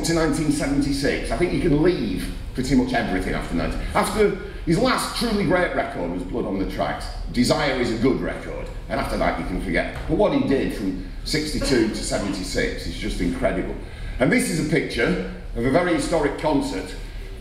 to 1976. I think you can leave pretty much everything after 90. After his last truly great record was Blood on the Tracks. Desire is a good record, and after that you can forget. But what he did from 62 to 76 is just incredible. And this is a picture of a very historic concert.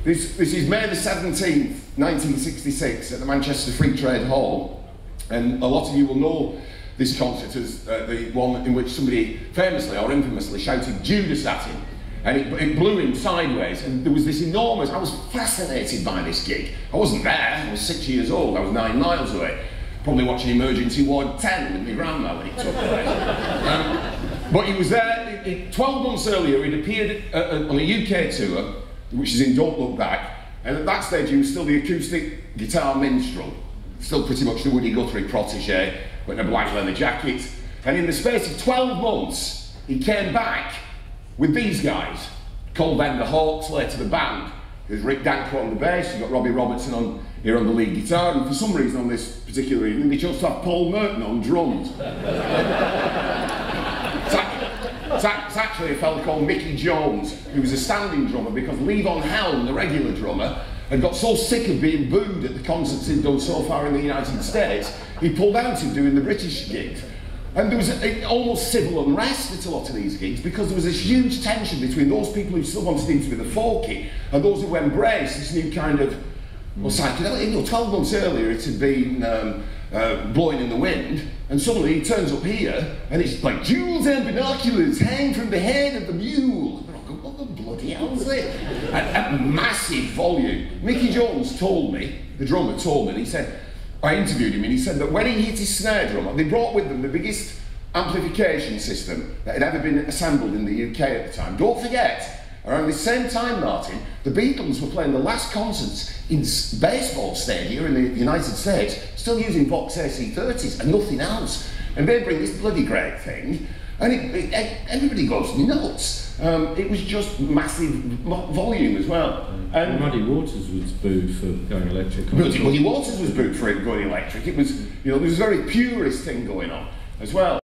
This is May the 17th, 1966 at the Manchester Free Trade Hall. And a lot of you will know this concert as the one in which somebody famously or infamously shouted Judas at him. And it blew him sideways, and there was this enormous... I was fascinated by this gig. I wasn't there, I was 6 years old, I was 9 miles away. Probably watching Emergency Ward 10 with my grandma when it took place. But he was there, 12 months earlier he'd appeared on a UK tour, which is in Don't Look Back, and at that stage he was still the acoustic guitar minstrel, still pretty much the Woody Guthrie protege, but in a black leather jacket. And in the space of 12 months, he came back with these guys, called then the Hawks, later the band. There's Rick Danko on the bass, you've got Robbie Robertson here on the lead guitar, and for some reason on this particular evening they chose to have Paul Merton on drums. It's actually a fellow called Mickey Jones, who was a standing drummer because Levon Helm, the regular drummer, had got so sick of being booed at the concerts he'd done so far in the United States, he pulled out of doing the British gigs. And there was almost civil unrest at a lot of these gigs because there was this huge tension between those people who still wanted him to be the folky and those who embraced this new kind of, well, psychedelic. You know, 12 months earlier it had been blowing in the wind, and suddenly he turns up here and it's like jewels and binoculars hang from the head of the mule. And I go, what the bloody hell is it? At massive volume. Mickey Jones told me, the drummer told me, and he said, I interviewed him and he said that when he hit his snare drum, they brought with them the biggest amplification system that had ever been assembled in the UK at the time. Don't forget, around the same time, Martin, the Beatles were playing the last concerts in baseball stadia in the United States, still using Vox AC30s and nothing else. And they bring this bloody great thing, and everybody goes nuts. It was just massive volume as well. And Muddy Waters was booed for going electric. Muddy Waters was booed for it going electric. It was, you know, there was a very purist thing going on as well.